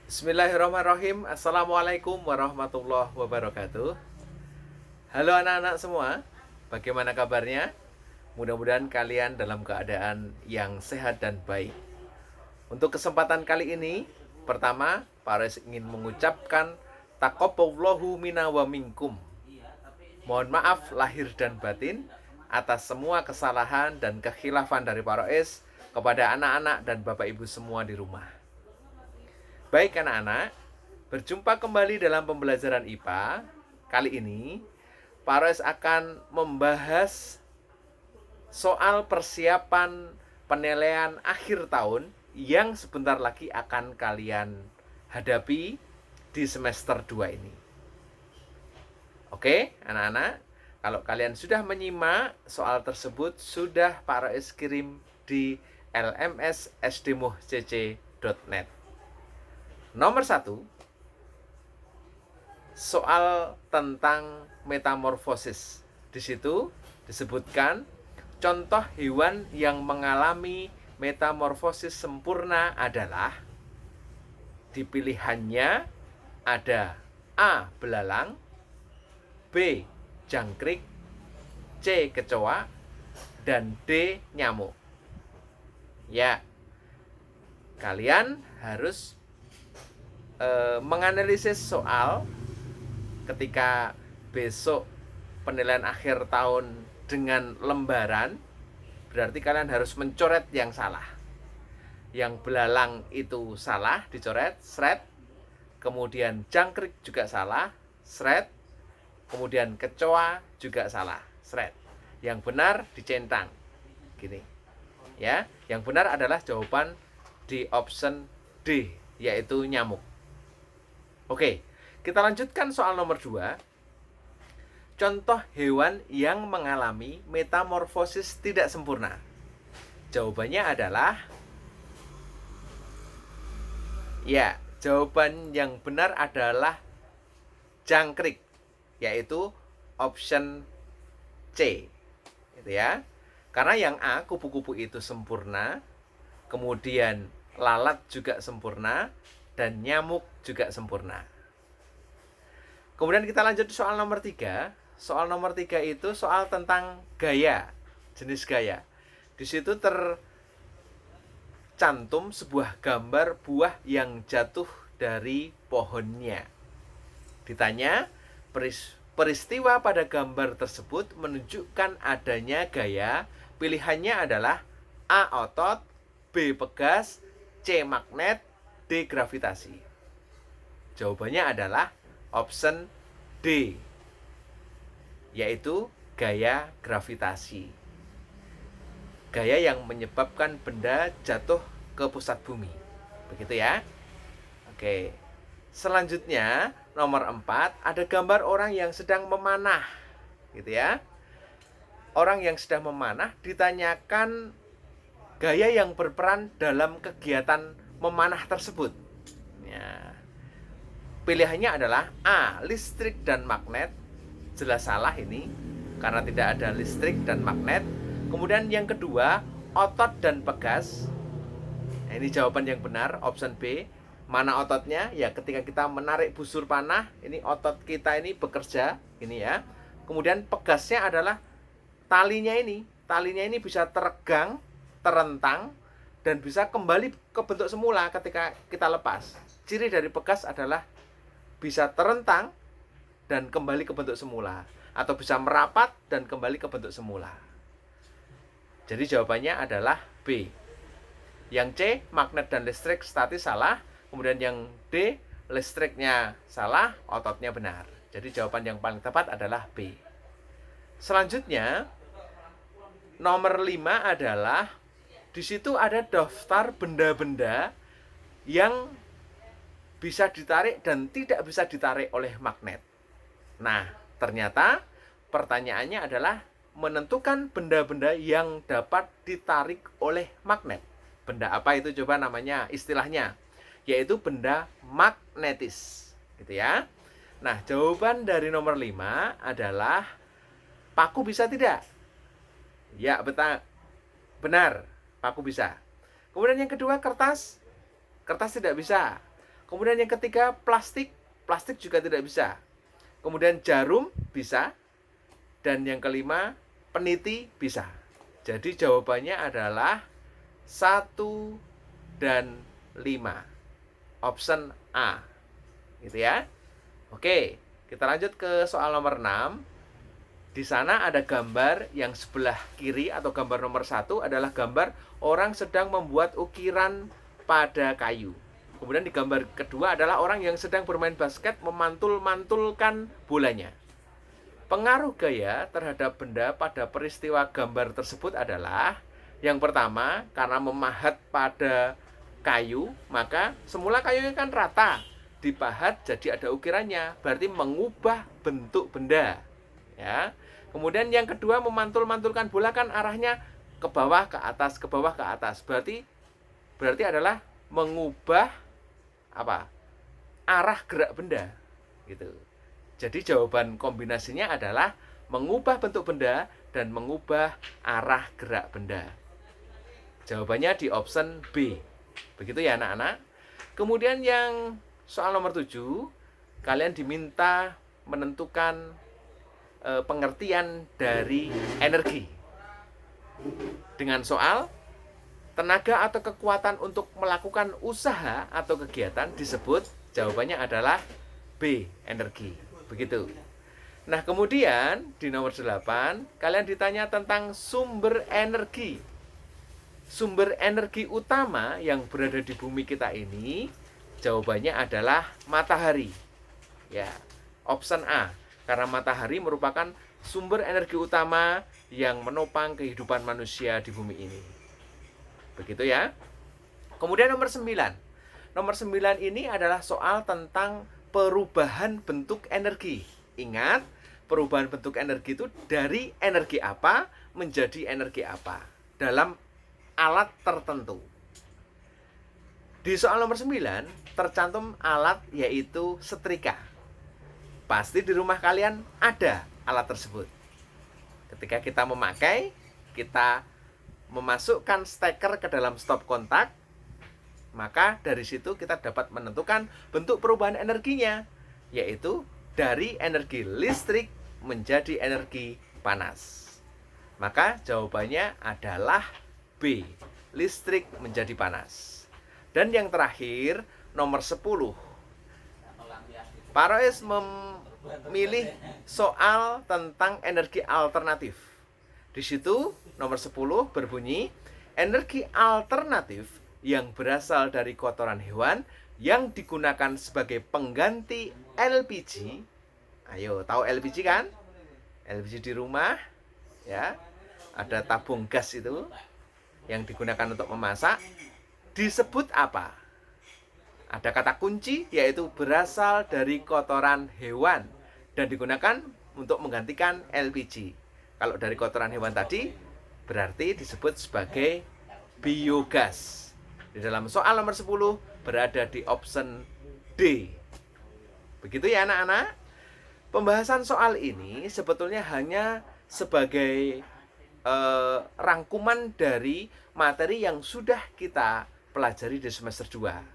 Bismillahirrahmanirrahim. Assalamualaikum warahmatullahi wabarakatuh. Halo anak-anak semua, bagaimana kabarnya? Mudah-mudahan kalian dalam keadaan yang sehat dan baik. Untuk kesempatan kali ini, pertama, Paris ingin mengucapkan taqabbalallahu minna wa minkum. Mohon maaf lahir dan batin atas semua kesalahan dan kekhilafan dari Paris kepada anak-anak dan bapak ibu semua di rumah. Baik anak-anak, berjumpa kembali dalam pembelajaran IPA. Kali ini, Pares akan membahas soal persiapan penilaian akhir tahun yang sebentar lagi akan kalian hadapi di semester 2 ini. Oke, anak-anak, kalau kalian sudah menyimak soal tersebut, sudah Pares kirim di lmssdmuhcc.net. Nomor 1, soal tentang metamorfosis. Di situ disebutkan contoh hewan yang mengalami metamorfosis sempurna adalah di pilihannya ada A. belalang, B. jangkrik, C. kecoa, dan D. nyamuk. Ya, kalian harus menganalisis soal ketika besok penilaian akhir tahun dengan lembaran. Berarti kalian harus mencoret yang salah. Yang belalang itu salah, dicoret, shred. Kemudian jangkrik juga salah, shred. Kemudian kecoa juga salah, shred. Yang benar dicentang. Gini. Ya, yang benar adalah jawaban di option D, yaitu nyamuk. Oke, kita lanjutkan soal nomor 2. Contoh hewan yang mengalami metamorfosis tidak sempurna. Jawabannya adalah ya, jawaban yang benar adalah jangkrik, yaitu option C. Gitu ya. Karena yang A, kupu-kupu itu sempurna, kemudian lalat juga sempurna, dan nyamuk juga sempurna. Kemudian kita lanjut soal nomor 3. Soal nomor 3 itu soal tentang gaya, jenis gaya. Di situ tercantum sebuah gambar buah yang jatuh dari pohonnya. Ditanya, peristiwa pada gambar tersebut menunjukkan adanya gaya. Pilihannya adalah A. otot, B. pegas, C. magnet, D. gravitasi. Jawabannya adalah option D, yaitu gaya gravitasi. Gaya yang menyebabkan benda jatuh ke pusat bumi. Begitu ya. Oke. Selanjutnya, nomor 4, ada gambar orang yang sedang memanah. Gitu ya. Orang yang sedang memanah ditanyakan gaya yang berperan dalam kegiatan memanah tersebut. Ya. Pilihannya adalah A. listrik dan magnet. Jelas salah ini, karena tidak ada listrik dan magnet. Kemudian yang kedua, otot dan pegas. Nah, ini jawaban yang benar, option B. Mana ototnya? Ya, ketika kita menarik busur panah, ini otot kita ini bekerja, ini ya. Kemudian pegasnya adalah talinya ini. Talinya ini bisa teregang, terentang, dan bisa kembali ke bentuk semula ketika kita lepas. Ciri dari pegas adalah bisa terentang dan kembali ke bentuk semula, atau bisa merapat dan kembali ke bentuk semula. Jadi jawabannya adalah B. Yang C, magnet dan listrik statis salah. Kemudian yang D, listriknya salah, ototnya benar. Jadi jawaban yang paling tepat adalah B. Selanjutnya, nomor 5 adalah di situ ada daftar benda-benda yang bisa ditarik dan tidak bisa ditarik oleh magnet. Nah, ternyata pertanyaannya adalah menentukan benda-benda yang dapat ditarik oleh magnet. Benda apa itu coba namanya, istilahnya? Yaitu benda magnetis. Gitu ya. Nah, jawaban dari nomor 5 adalah paku bisa tidak? Ya, betul. Benar, paku bisa. Kemudian yang kedua, kertas. Kertas tidak bisa. Kemudian yang ketiga, plastik. Plastik juga tidak bisa. Kemudian jarum bisa. Dan yang kelima, peniti bisa. Jadi jawabannya adalah 1 dan 5. Option A. Gitu ya. Oke, kita lanjut ke soal nomor 6. Di sana ada gambar yang sebelah kiri atau gambar nomor 1 adalah gambar orang sedang membuat ukiran pada kayu. Kemudian di gambar kedua adalah orang yang sedang bermain basket memantul-mantulkan bolanya. Pengaruh gaya terhadap benda pada peristiwa gambar tersebut adalah yang pertama, karena memahat pada kayu, maka semula kayunya kan rata, dipahat jadi ada ukirannya, berarti mengubah bentuk benda. Ya. Kemudian yang kedua, memantul-mantulkan bola kan arahnya ke bawah ke atas, ke bawah ke atas. Berarti adalah mengubah apa? Arah gerak benda gitu. Jadi jawaban kombinasinya adalah mengubah bentuk benda dan mengubah arah gerak benda. Jawabannya di option B. Begitu ya anak-anak. Kemudian yang soal nomor 7, kalian diminta menentukan pengertian dari energi. Dengan soal tenaga atau kekuatan untuk melakukan usaha atau kegiatan disebut, jawabannya adalah B, energi. Begitu. Nah, kemudian di nomor 8, kalian ditanya tentang sumber energi. Sumber energi utama yang berada di bumi kita ini, jawabannya adalah matahari. Ya, option A. Karena matahari merupakan sumber energi utama yang menopang kehidupan manusia di bumi ini. Begitu ya. Kemudian nomor 9. Nomor 9 ini adalah soal tentang perubahan bentuk energi. Ingat, perubahan bentuk energi itu dari energi apa menjadi energi apa dalam alat tertentu. Di soal nomor 9 tercantum alat yaitu setrika. Pasti di rumah kalian ada alat tersebut. Ketika kita memakai, kita memasukkan steker ke dalam stop kontak, maka dari situ kita dapat menentukan bentuk perubahan energinya, yaitu dari energi listrik menjadi energi panas. Maka jawabannya adalah B, listrik menjadi panas. Dan yang terakhir, nomor 10. Pak Rois memilih soal tentang energi alternatif. Di situ nomor 10 berbunyi, energi alternatif yang berasal dari kotoran hewan yang digunakan sebagai pengganti LPG. Ayo, tahu LPG kan? LPG di rumah, ya. Ada tabung gas itu yang digunakan untuk memasak. Disebut apa? Ada kata kunci, yaitu berasal dari kotoran hewan dan digunakan untuk menggantikan LPG. Kalau dari kotoran hewan tadi, berarti disebut sebagai biogas. Di dalam soal nomor 10 berada di option D. Begitu ya anak-anak. Pembahasan soal ini sebetulnya hanya sebagai rangkuman dari materi yang sudah kita pelajari di semester 2.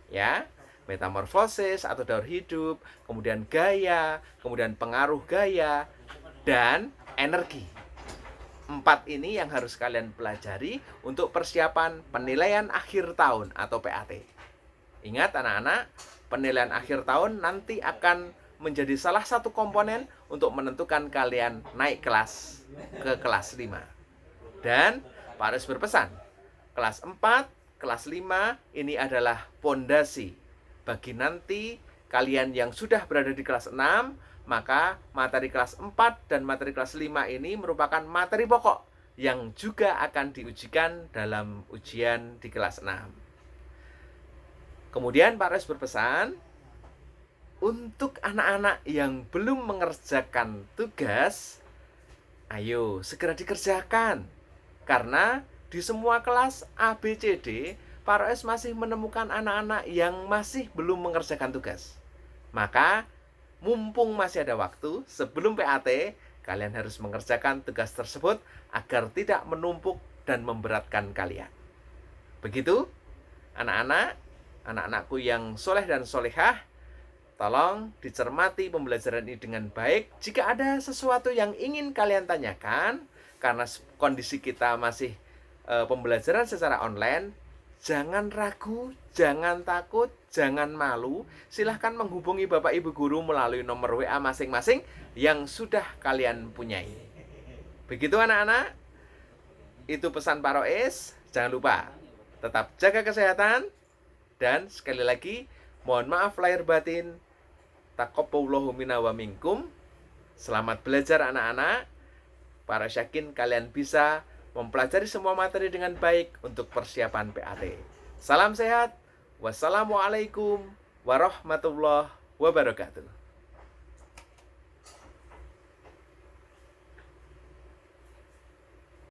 Ya, metamorfosis atau daur hidup, kemudian gaya, kemudian pengaruh gaya, dan energi. 4 ini yang harus kalian pelajari untuk persiapan penilaian akhir tahun atau PAT. Ingat anak-anak, penilaian akhir tahun nanti akan menjadi salah satu komponen untuk menentukan kalian naik kelas ke kelas 5. Dan Pak Aris berpesan, kelas 4, kelas 5 ini adalah pondasi bagi nanti kalian yang sudah berada di kelas 6, maka materi kelas 4 dan materi kelas 5 ini merupakan materi pokok yang juga akan diujikan dalam ujian di kelas 6. Kemudian Pak Res berpesan, untuk anak-anak yang belum mengerjakan tugas, ayo segera dikerjakan. Karena di semua kelas A, B, C, D, Pak Roes masih menemukan anak-anak yang masih belum mengerjakan tugas. Maka, mumpung masih ada waktu, sebelum PAT, kalian harus mengerjakan tugas tersebut agar tidak menumpuk dan memberatkan kalian. Begitu, anak-anak. Anak-anakku yang soleh dan solehah, tolong dicermati pembelajaran ini dengan baik. Jika ada sesuatu yang ingin kalian tanyakan, karena kondisi kita masih pembelajaran secara online, jangan ragu, jangan takut, jangan malu. Silahkan menghubungi Bapak Ibu Guru melalui nomor WA masing-masing yang sudah kalian punyai. Begitu anak-anak, itu pesan Pak Rois. Jangan lupa, tetap jaga kesehatan. Dan sekali lagi, mohon maaf lahir batin. Taqabbalallahu minna wa minkum. Selamat belajar anak-anak. Para yakin kalian bisa mempelajari semua materi dengan baik untuk persiapan PAT. Salam sehat. Wassalamualaikum warahmatullahi wabarakatuh.